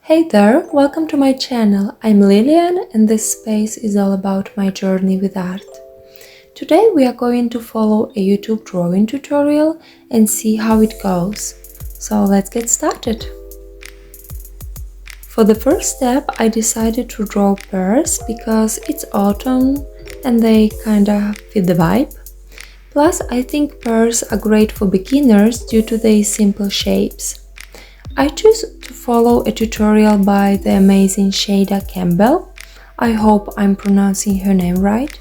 Hey there, welcome to my channel. I'm Lilian and this space is all about my journey with art. Today we are going to follow a YouTube drawing tutorial and see how it goes. So let's get started. For the first step I decided to draw pears because it's autumn and they kinda fit the vibe. Plus I think pears are great for beginners due to their simple shapes. I choose to follow a tutorial by the amazing Shada Campbell. I hope I'm pronouncing her name right.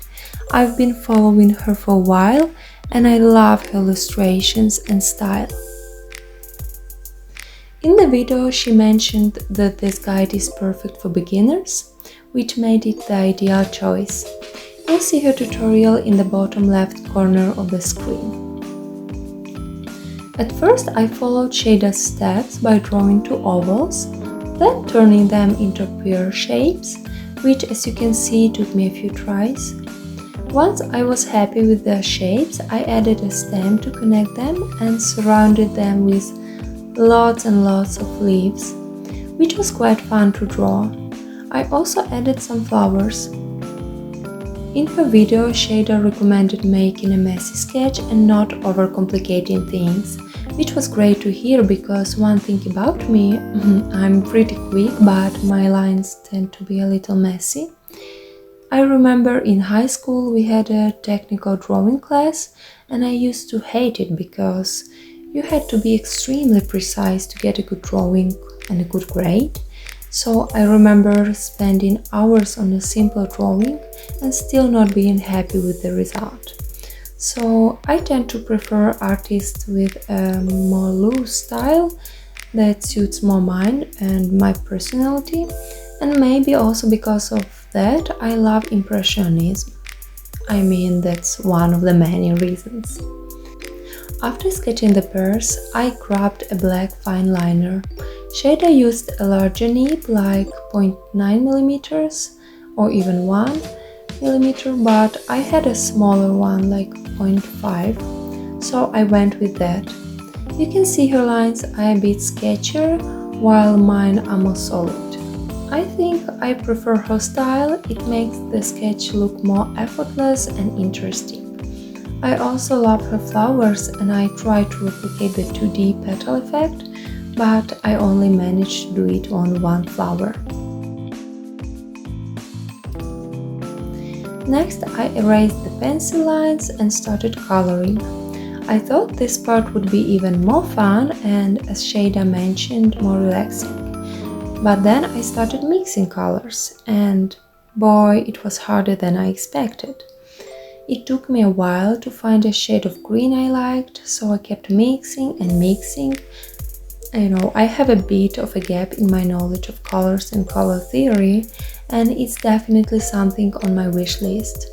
I've been following her for a while and I love her illustrations and style. In the video she mentioned that this guide is perfect for beginners, which made it the ideal choice. You'll see her tutorial in the bottom left corner of the screen. At first I followed Shada's steps by drawing two ovals, then turning them into pear shapes, which as you can see took me a few tries. Once I was happy with the shapes, I added a stem to connect them and surrounded them with lots and lots of leaves, which was quite fun to draw. I also added some flowers. In her video, Shada recommended making a messy sketch and not overcomplicating things, which was great to hear because one thing about me, I'm pretty quick but my lines tend to be a little messy. I remember in high school we had a technical drawing class and I used to hate it because you had to be extremely precise to get a good drawing and a good grade. So I remember spending hours on a simple drawing and still not being happy with the result. So I tend to prefer artists with a more loose style that suits more mine and my personality, and maybe also because of that I love Impressionism. I mean, that's one of the many reasons. After sketching the pears, I grabbed a black fine liner. Shada used a larger nib like 0.9mm or even 1mm, but I had a smaller one like 0.5, so I went with that. You can see her lines are a bit sketchier, while mine are more solid. I think I prefer her style, it makes the sketch look more effortless and interesting. I also love her flowers and I try to replicate the 2D petal effect, but I only managed to do it on one flower. Next I erased the pencil lines and started coloring. I thought this part would be even more fun and, as Shada mentioned, more relaxing. But then I started mixing colors and boy, it was harder than I expected. It took me a while to find a shade of green I liked, so I kept mixing and mixing. I have a bit of a gap in my knowledge of colors and color theory, and it's definitely something on my wish list.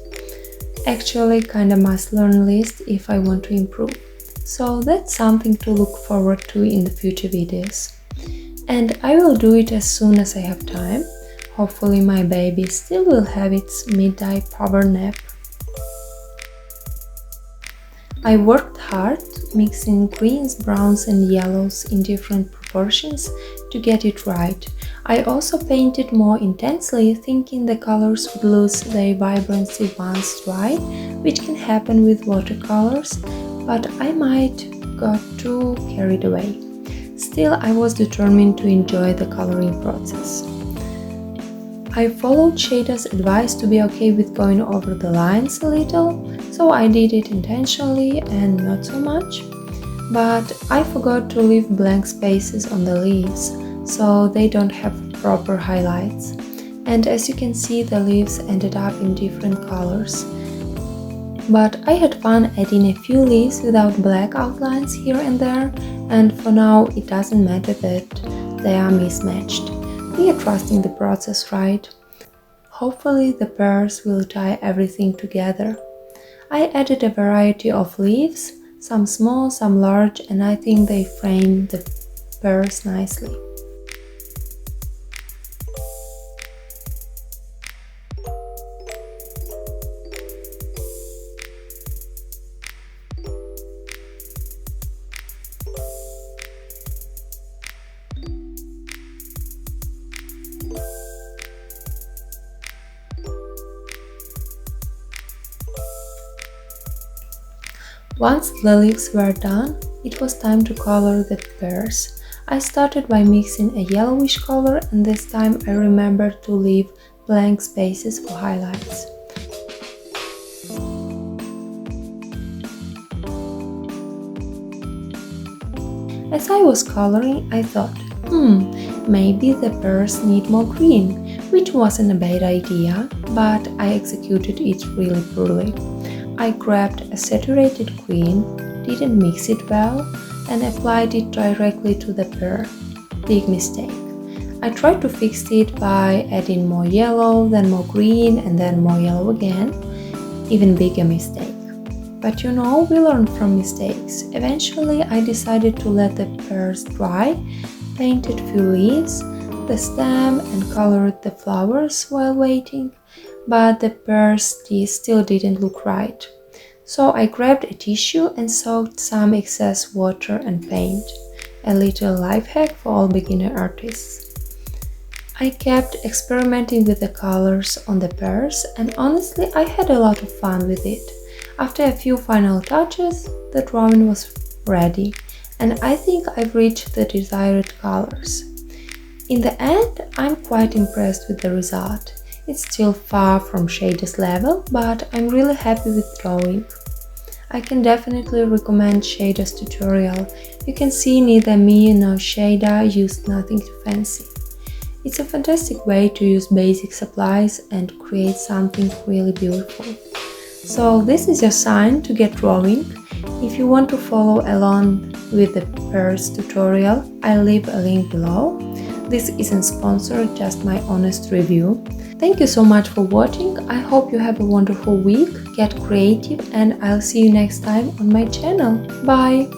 Actually, kinda must-learn list if I want to improve. So that's something to look forward to in the future videos. And I will do it as soon as I have time. Hopefully my baby still will have its midday power nap. I worked hard, mixing greens, browns and yellows in different proportions to get it right. I also painted more intensely, thinking the colors would lose their vibrancy once dry, which can happen with watercolors, but I might got too carried away. Still, I was determined to enjoy the coloring process. I followed Shada's advice to be okay with going over the lines a little, so I did it intentionally and not so much. But I forgot to leave blank spaces on the leaves, so they don't have proper highlights. And as you can see, the leaves ended up in different colors. But I had fun adding a few leaves without black outlines here and there, and for now it doesn't matter that they are mismatched. We are trusting the process, right? Hopefully the pears will tie everything together. I added a variety of leaves, some small, some large, and I think they frame the pears nicely. Once the leaves were done, it was time to color the pears. I started by mixing a yellowish color, and this time I remembered to leave blank spaces for highlights. As I was coloring, I thought, maybe the pears need more green, which wasn't a bad idea, but I executed it really poorly. I grabbed a saturated green, didn't mix it well, and applied it directly to the pear. Big mistake. I tried to fix it by adding more yellow, then more green, and then more yellow again. Even bigger mistake. But you know, we learn from mistakes. Eventually, I decided to let the pears dry, painted few leaves, the stem, and colored the flowers while waiting, but the pears still didn't look right. So I grabbed a tissue and soaked some excess water and paint. A little life hack for all beginner artists. I kept experimenting with the colors on the pears, and honestly, I had a lot of fun with it. After a few final touches, the drawing was ready, and I think I've reached the desired colors. In the end, I'm quite impressed with the result. It's still far from Shader's level, but I'm really happy with drawing. I can definitely recommend Shader's tutorial. You can see neither me nor Shader used nothing too fancy. It's a fantastic way to use basic supplies and create something really beautiful. So this is your sign to get drawing. If you want to follow along with the pears tutorial, I'll leave a link below. This isn't sponsored, just my honest review. Thank you so much for watching. I hope you have a wonderful week, get creative, and I'll see you next time on my channel. Bye!